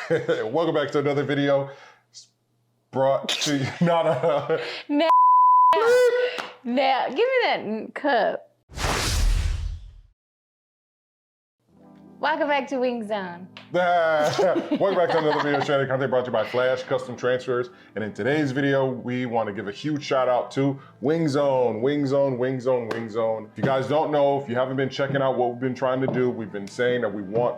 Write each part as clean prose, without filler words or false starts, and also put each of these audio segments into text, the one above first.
Welcome back to another video. It's brought to you. No. Now, give me that cup. Welcome back to Wingzone. Welcome back to another video. Strategy content brought to you by Flash Custom Transfers. And in today's video, we want to give a huge shout out to Wingzone. Wingzone. If you guys don't know, if you haven't been checking out what we've been trying to do, we've been saying that we want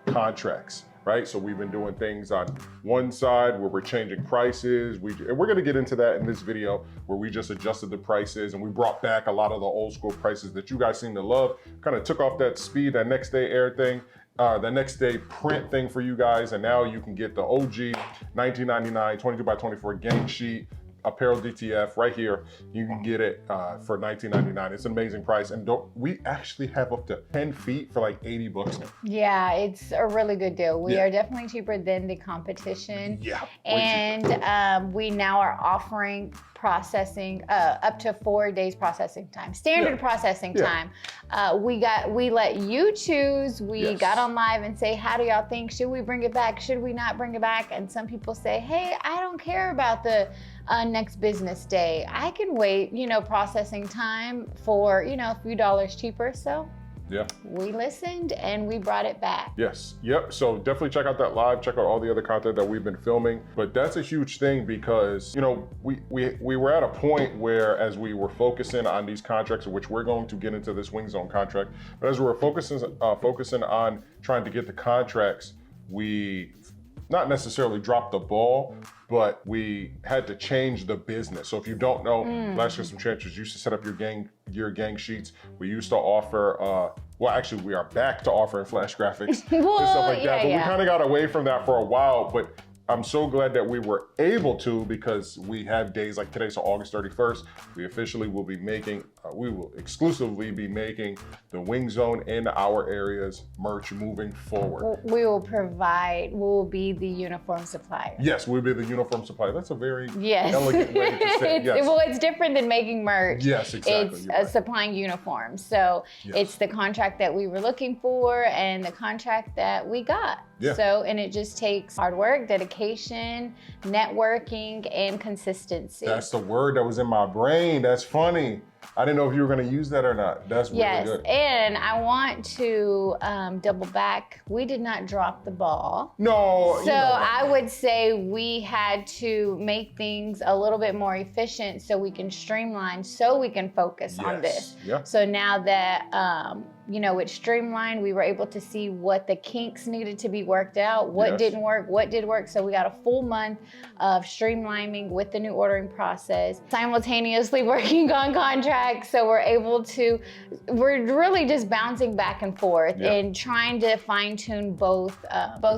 contracts, right? So we've been doing things on one side where we're changing prices. And we're gonna get into that in this video where we just adjusted the prices and we brought back a lot of the old school prices that you guys seem to love. Kind of took off that speed, that next day air thing, the next day print thing for you guys. And now you can get the OG 1999 22x24 gang sheet, apparel DTF right here. You can get it for $19.99. It's an amazing price. And we actually have up to 10 feet for like 80 bucks now. Yeah, it's a really good deal. We are definitely cheaper than the competition. Yeah. And we now are offering processing up to 4 days processing time, standard processing time. We let you choose. We got on live and say, how do y'all think? Should we bring it back? Should we not bring it back? And some people say, hey, I don't care about the next business day. I can wait, processing time for, a few dollars cheaper. So we listened and we brought it back. Yes. Yep. So definitely check out that live, check out all the other content that we've been filming. But that's a huge thing because, we were at a point where as we were focusing on these contracts, which we're going to get into this Wingzone contract, but as we were focusing on trying to get the contracts, we not necessarily dropped the ball, but we had to change the business. So if you don't know, Flash Custom Transfers used to set up your gang sheets. We used to offer, well, actually we are back to offering flash graphics and stuff like that. But we kind of got away from that for a while, but I'm so glad that we were able to because we have days like today, so August 31st, we officially will be making, we will exclusively be making the Wingzone in our areas merch moving forward. We will be the uniform supplier. Yes, we'll be the uniform supplier. That's a very elegant way to say it. Well, it's different than making merch. Yes, exactly. It's supplying uniforms. So it's the contract that we were looking for and the contract that we got. Yeah. So, and it just takes hard work, dedication, networking, and consistency. That's the word that was in my brain. That's funny. I didn't know if you were going to use that or not. That's really good. And I want to double back. We did not drop the ball. No. So I would say we had to make things a little bit more efficient so we can streamline, so we can focus on this. Yeah. So now that, it's streamlined, we were able to see what the kinks needed to be worked out, what didn't work, what did work. So we got a full month of streamlining with the new ordering process, simultaneously working on contracts. So we're really just bouncing back and forth and trying to fine tune both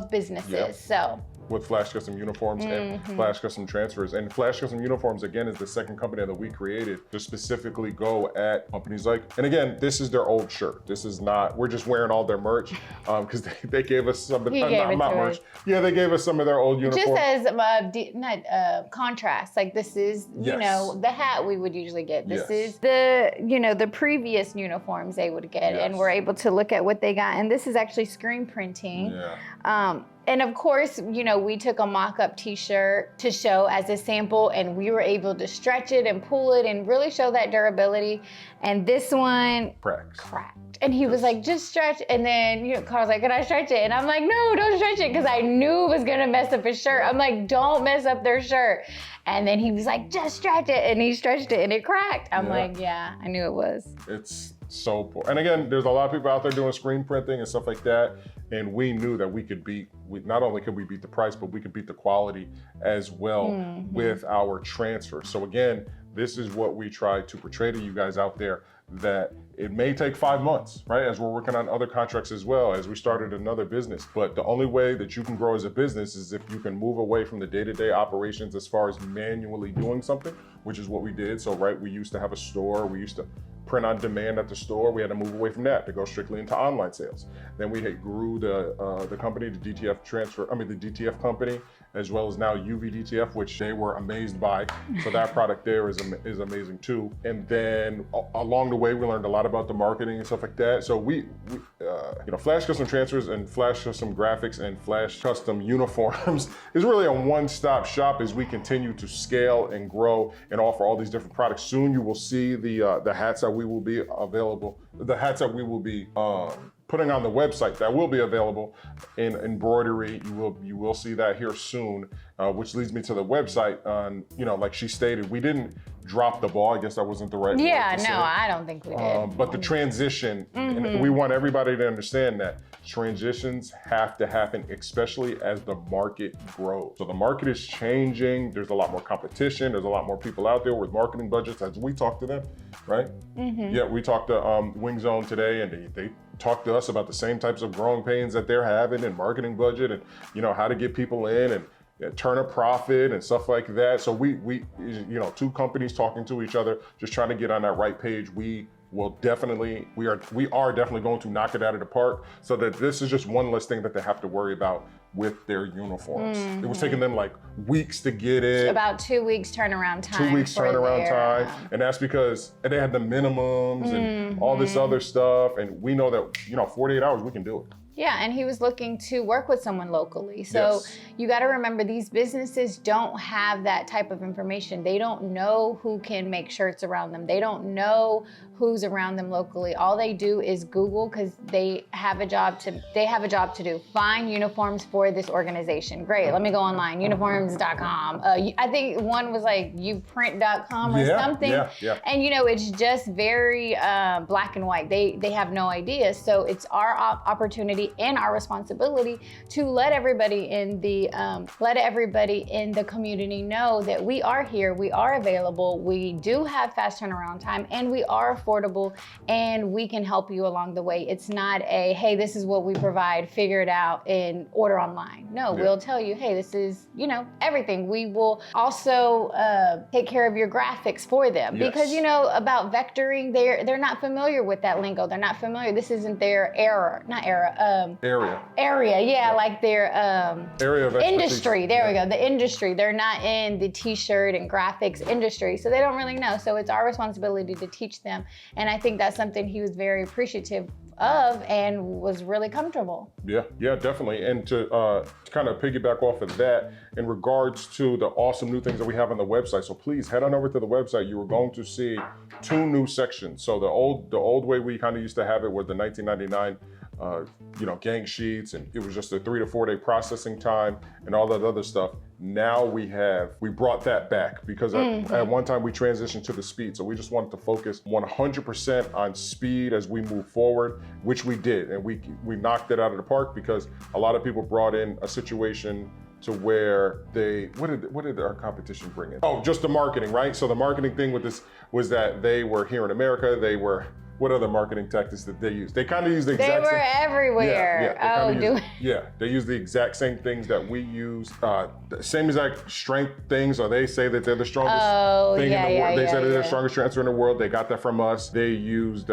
businesses. So. With Flash Custom Uniforms and Flash Custom Transfers. And Flash Custom Uniforms, again, is the second company that we created to specifically go at companies like, and again, this is their old shirt. This is not, we're just wearing all their merch because they gave us some of the, not merch. Yeah, they gave us some of their old uniforms. Just as contrast, like this is, the hat we would usually get. This is the, the previous uniforms they would get. And we're able to look at what they got. And this is actually screen printing. And of course, we took a mock-up t-shirt to show as a sample and we were able to stretch it and pull it and really show that durability. And this one cracked. And he was like, just stretch. And then, Carl's like, can I stretch it? And I'm like, no, don't stretch it. Cause I knew it was gonna mess up his shirt. I'm like, don't mess up their shirt. And then he was like, just stretch it. And he stretched it and it cracked. I'm like, yeah, I knew it was. It's so poor. And again, there's a lot of people out there doing screen printing and stuff like that. And we knew that we could not only could we beat the price, but we could beat the quality as well with our transfer. So again, this is what we try to portray to you guys out there, that it may take 5 months, right? As we're working on other contracts as well, as we started another business. But the only way that you can grow as a business is if you can move away from the day-to-day operations as far as manually doing something, which is what we did. So, we used to have a store, we used to print on demand at the store. We had to move away from that to go strictly into online sales. Then we grew the company, the DTF company, as well as now UVDTF, which they were amazed by. So that product there is amazing too. And then along the way, we learned a lot about the marketing and stuff like that. So we Flash Custom Transfers and Flash Custom Graphics and Flash Custom Uniforms is really a one-stop shop as we continue to scale and grow and offer all these different products. Soon you will see the hats that we will be available, the hats that we will be putting on the website that will be available in embroidery. You will see that here soon, which leads me to the website. Like she stated, we didn't drop the ball. I guess that wasn't the right word to say. I don't think we did. But the transition, and we want everybody to understand that transitions have to happen, especially as the market grows. So the market is changing. There's a lot more competition. There's a lot more people out there with marketing budgets as we talk to them, right? Yeah, we talked to Wingzone today, and they talked to us about the same types of growing pains that they're having in marketing budget and how to get people in and turn a profit and stuff like that. So we two companies talking to each other, just trying to get on that right page. We are definitely going to knock it out of the park, so that this is just one less thing that they have to worry about with their uniforms. It was taking them like weeks to get it. About 2 weeks turnaround time. 2 weeks turnaround time. And that's because they had the minimums and all this other stuff. And we know that, 48 hours, we can do it. Yeah, and he was looking to work with someone locally. So you got to remember, these businesses don't have that type of information. They don't know who can make shirts around them. They don't know who's around them locally. All they do is Google, because they have a job to do. Find uniforms for this organization. Great, let me go online, uniforms.com. I think one was like uprint.com or something. Yeah. And it's just very black and white. They have no idea. So it's our opportunity and our responsibility to let everybody in the community know that we are here, we are available, we do have fast turnaround time, and we are affordable, and we can help you along the way. It's not a, hey, this is what we provide, figure it out and order online. No, we'll tell you, hey, this is, everything. We will also take care of your graphics for them, because about vectoring, they're not familiar with that lingo. They're not familiar. This isn't their area, like their area of industry. There we go, the industry. They're not in the t-shirt and graphics industry, so they don't really know. So it's our responsibility to teach them, and I think that's something he was very appreciative of and was really comfortable. Yeah, definitely. And to kind of piggyback off of that, in regards to the awesome new things that we have on the website, so please head on over to the website. You are going to see 2 new sections. So the old way we kind of used to have it was the 1999 gang sheets, and it was just a 3 to 4 day processing time and all that other stuff. Now we brought that back, because at one time we transitioned to the speed. So we just wanted to focus 100% on speed as we move forward, which we did. And we knocked it out of the park, because a lot of people brought in a situation to where what did our competition bring in? Oh, just the marketing, right? So the marketing thing with this was that they were here in America. What other marketing tactics did they use? They kind of use the exact same. They were everywhere. They use the exact same things that we use. Same exact strength things, or they say that they're the strongest thing in the world. They said they're the strongest transfer in the world. They got that from us. They used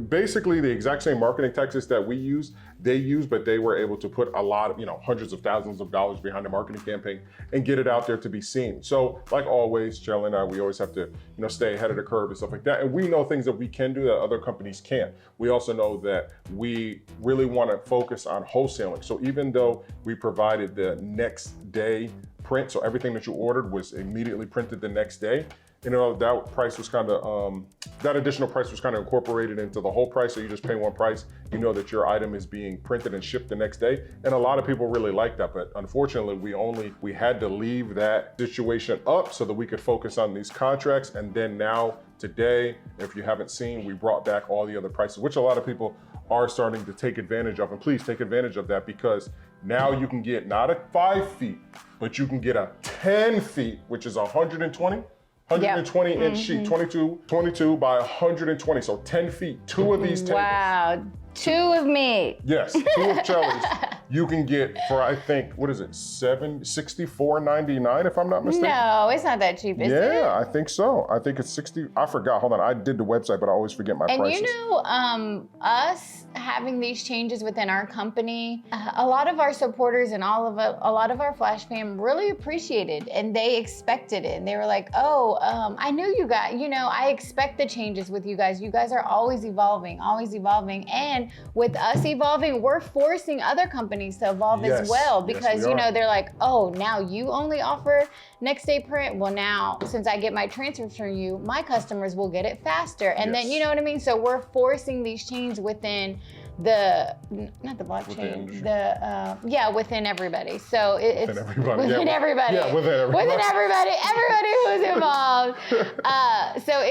basically the exact same marketing tactics that we use. They use, but they were able to put a lot of, hundreds of thousands of dollars behind a marketing campaign and get it out there to be seen. So like always, Chell and I, we always have to, stay ahead of the curve and stuff like that. And we know things that we can do that other companies can't. We also know that we really want to focus on wholesaling. So even though we provided the next day print, so everything that you ordered was immediately printed the next day, that price was kind of, that additional price was kind of incorporated into the whole price. So you just pay one price, you know that your item is being printed and shipped the next day. And a lot of people really like that, but unfortunately we had to leave that situation up so that we could focus on these contracts. And then now today, if you haven't seen, we brought back all the other prices, which a lot of people are starting to take advantage of. And please take advantage of that, because now you can get not a 5 feet, but you can get a 10 feet, which is 120 inch sheet, 22 by 120, so 10 feet, 2 of these tables. Wow, 2 of me. Yes, 2 of Chelly's. you can get for, I think, what is it, $64.99 if I'm not mistaken? No, it's not that cheap, is it? Yeah, I think so. I think it's 60. I forgot. Hold on. I did the website, but I always forget my prices. And you know, us having these changes within our company, a lot of our supporters and a lot of our Flash fam really appreciated, and they expected it. And they were like, oh, I knew you guys, you know, I expect the changes with you guys. You guys are always evolving. And with us evolving, we're forcing other companies to evolve as well, because, you know, they're like, oh, now you only offer next day print. Well, now since I get my transfers from you, my customers will get it faster. And then, you know what I mean? So we're forcing these changes within not the blockchain, within everybody. So it's within everybody. Yeah, within everybody. Everybody who's involved. So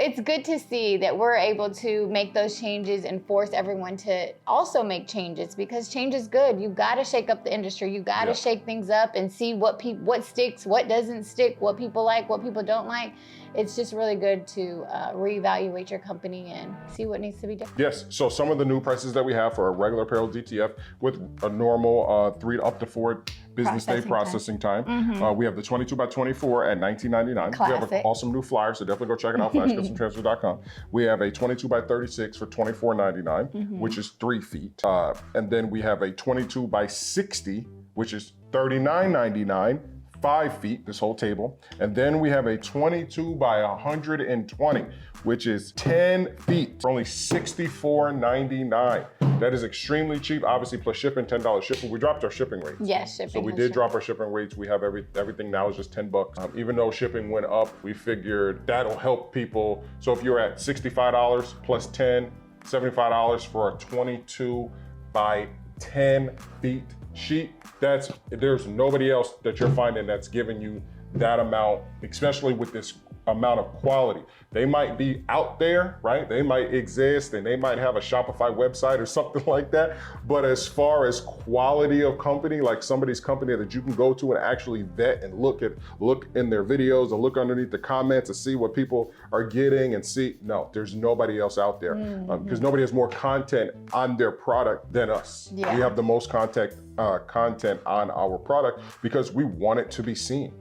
it's good to see that we're able to make those changes and force everyone to also make changes, because change is good. You got to shake up the industry. You got to shake things up and see what sticks, what doesn't stick, what people like, what people don't like. It's just really good to reevaluate your company and see what needs to be done. Yes, so some of the new prices that we have for a regular apparel DTF with a normal 3 up to 4 business day processing time. We have the 22 by 24 at $19.99. Classic. We have an awesome new flyer, so definitely go check it out, flashcustomtransfers.com. We have a 22 by 36 for $24.99, which is 3 feet. And then we have a 22 by 60, which is $39.99. 5 feet, this whole table. And then we have a 22 by 120, which is 10 feet for only $64.99. That is extremely cheap, obviously, plus shipping, $10 shipping. We dropped our shipping rates. Yes, shipping. So we did drop our shipping rates. We have everything now is just $10. Even though shipping went up, we figured that'll help people. So if you're at $65 plus 10, $75 for a 22 by 10 feet sheet, there's nobody else that you're finding that's giving you that amount, especially with this amount of quality. They might be out there, right? They might exist and they might have a Shopify website or something like that. But as far as quality of company, like somebody's company that you can go to and actually vet and look in their videos and look underneath the comments and see what people are getting and see, no, there's nobody else out there because nobody has more content on their product than us. We have the most content on our product because we want it to be seen.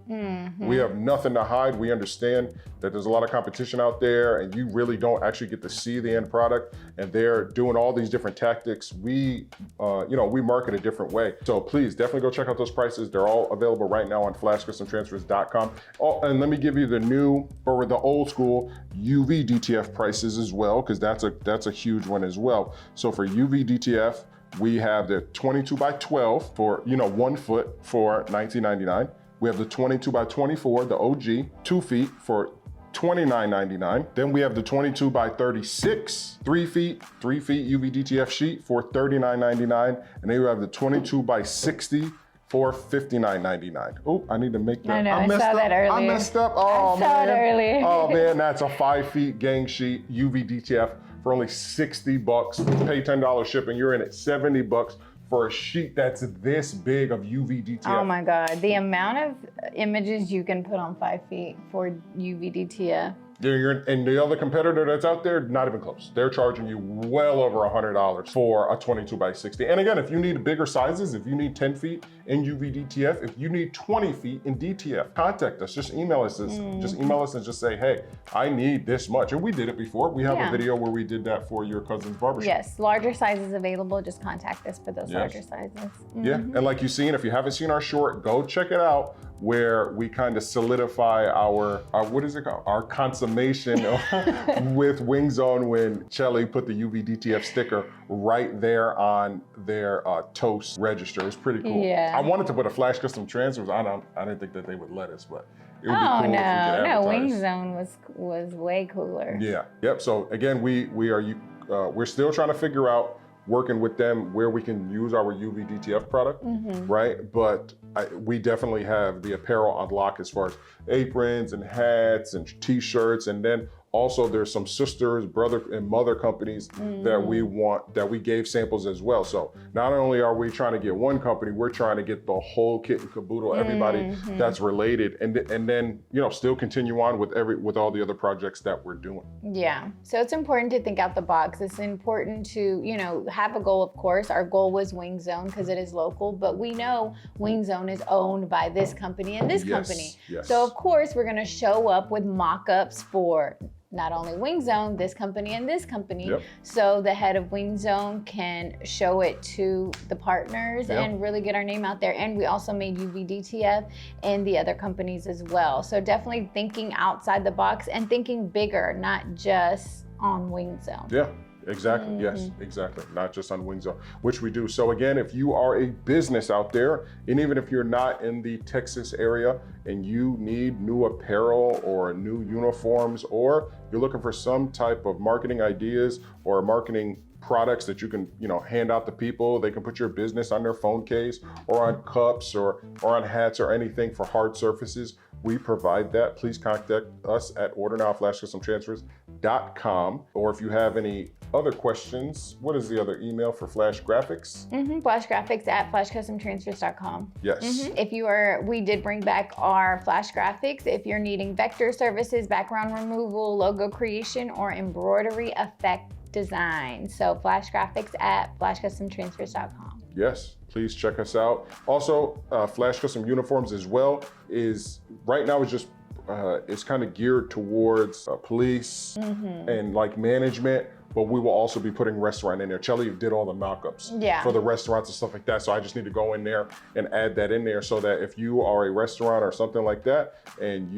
We have nothing to hide. We understand that there's a lot of competition out there and you really don't actually get to see the end product, and they're doing all these different tactics. We market a different way. So please definitely go check out those prices. They're all available right now on flashcustomtransfers.com. Oh, and let me give you the new or the old school UVDTF prices as well, because that's a huge one as well. So for UVDTF, we have the 22 by 12 for 1 foot for $19.99. We have the 22 by 24, the OG, 2 feet for $29.99. Then we have the 22 by 36, 3 feet UVDTF sheet for $39.99. And then we have the 22 by 60 for $59.99. Oh, I need to make that. I know, I saw that earlier. I messed up. Oh, I saw it earlier. Oh man, that's a 5 feet gang sheet UVDTF for only $60. Pay $10 shipping, you're in at $70 for a sheet that's this big of UVDTF. Oh my God, the amount of images you can put on 5 feet for UVDTF. And the other competitor that's out there, not even close. They're charging you well over $100 for a 22 by 60. And again, if you need bigger sizes, if you need 10 feet in UVDTF, if you need 20 feet in DTF, contact us. Just email us. Just email us and just say, hey, I need this much. And we did it before. We have a video where we did that for your cousin's barbershop. Yes, larger sizes available. Just contact us for those larger sizes. Yeah, and like you've seen, if you haven't seen our short, go check it out, where we kind of solidify our what is it called? Our consummation with Wingzone when Chelly put the UVDTF sticker right there on their toast register. It's pretty cool. Yeah. I wanted to put a Flash Custom Transfers. I didn't think that they would let us, but it would be cool if we could advertise. Wingzone was way cooler. Yeah. Yep. So again, we're still trying to figure out, working with them, where we can use our UVDTF product, right? But we definitely have the apparel on lock as far as aprons and hats and t-shirts, and then also there's some sisters, brother and mother companies that we gave samples as well. So not only are we trying to get one company, we're trying to get the whole kit and caboodle, everybody that's related, and then still continue on with all the other projects that we're doing. Yeah, so it's important to think out the box. It's important to have a goal. Of course, our goal was Wingzone because it is local, but we know Wingzone is owned by this company and this company. Yes. So of course we're going to show up with mock-ups for not only Wingzone, this company and this company. Yep. So the head of Wingzone can show it to the partners and really get our name out there. And we also made UVDTF and the other companies as well. So definitely thinking outside the box and thinking bigger, not just on Wingzone. Yeah. Exactly. Yes, exactly. Not just on Wingzone, which we do. So again, if you are a business out there, and even if you're not in the Texas area and you need new apparel or new uniforms, or you're looking for some type of marketing ideas or marketing products that you can, hand out to people, they can put your business on their phone case or on cups or on hats or anything for hard surfaces, we provide that. Please contact us at ordernow@flashcustomtransfers.com. Or if you have any other questions, what is the other email for Flash Graphics? Flash Graphics at flashcustomtransfers.com. Yes. We did bring back our Flash Graphics. If you're needing vector services, background removal, logo creation, or embroidery effect design. So Flash Graphics at flashcustomtransfers.com. Yes, please check us out. Also, Flash Custom Uniforms as well is right now is just it's kind of geared towards police and like management, but we will also be putting restaurant in there. Chelly did all the mock-ups for the restaurants and stuff like that. So I just need to go in there and add that in there so that if you are a restaurant or something like that, and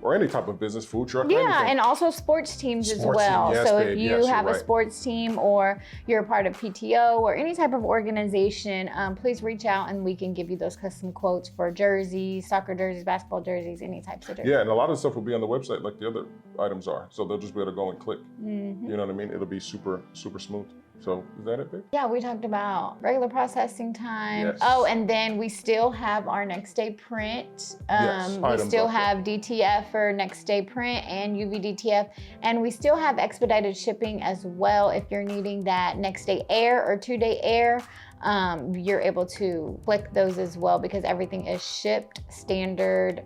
or any type of business, food truck, or anything. And also sports teams as well. Yes, so babe. if you have a sports team or you're a part of PTO or any type of organization, please reach out and we can give you those custom quotes for jerseys, soccer jerseys, basketball jerseys, any types of jerseys. Yeah, and a lot of stuff will be on the website like the other items are. So they'll just be able to go and click. You know what I mean? It'll be super, super smooth. So is that it, babe? Yeah, we talked about regular processing time. Yes. Oh, and then we still have our next day print. We still have DTF for next day print and UVDTF. And we still have expedited shipping as well. If you're needing that next day air or 2-day air, you're able to click those as well because everything is shipped standard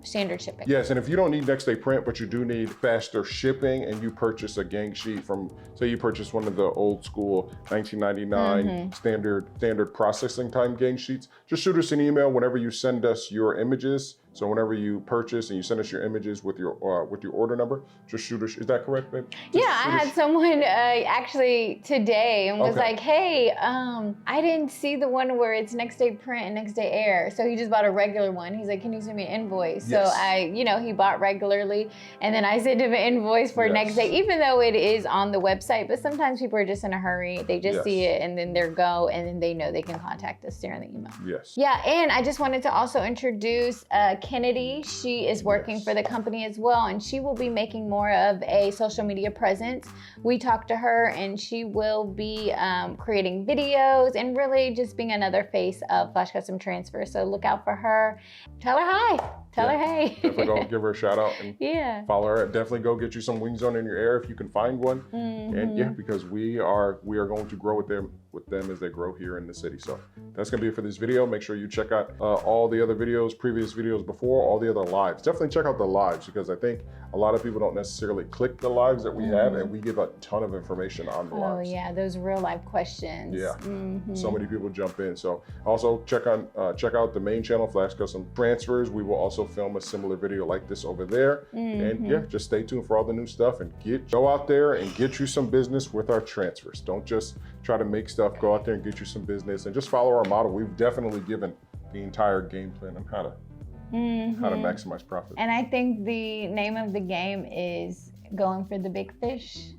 shipping. Yes, and if you don't need next day print, but you do need faster shipping and you purchase a gang sheet from, say you purchase one of the old school 1999 standard processing time gang sheets, just shoot us an email whenever you send us your images. So whenever you purchase and you send us your images with your order number, just shoot us. Is that correct, babe? Yeah, I had someone actually today and was like, hey, I didn't see the one where it's next day print and next day air. So he just bought a regular one. He's like, can you send me an invoice? Yes. So he bought regularly and then I sent him an invoice for next day, even though it is on the website. But sometimes people are just in a hurry. They just see it and then they're go and then they know they can contact us during the email. Yes. Yeah, and I just wanted to also introduce Kennedy. She is working for the company as well, and she will be making more of a social media presence. We talked to her, and she will be creating videos and really just being another face of Flash Custom Transfer. So look out for her. Tell her hi. Tell her hey. Definitely go give her a shout out and follow her. Definitely go get you some Wingzone in your area if you can find one. And because we are going to grow with them as they grow here in the city. So that's gonna be it for this video. Make sure you check out all the other videos, previous videos before, all the other lives. Definitely check out the lives because I think a lot of people don't necessarily click the lives that we have, and we give a ton of information on the lives. Oh yeah, those real life questions. Yeah, so many people jump in. So also check out the main channel, Flash Custom Transfers. We will also film a similar video like this over there. And just stay tuned for all the new stuff and go out there and get you some business with our transfers. Don't just try to make stuff, go out there and get you some business and just follow our model. We've definitely given the entire game plan on how to maximize profit. And I think the name of the game is going for the big fish.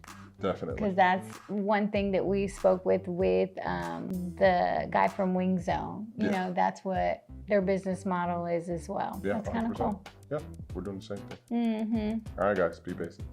Definitely. Because that's one thing that we spoke with the guy from Wingzone. You know, that's what their business model is as well. Yeah, that's kind of cool. Yeah, we're doing the same thing. All right, guys, be basic.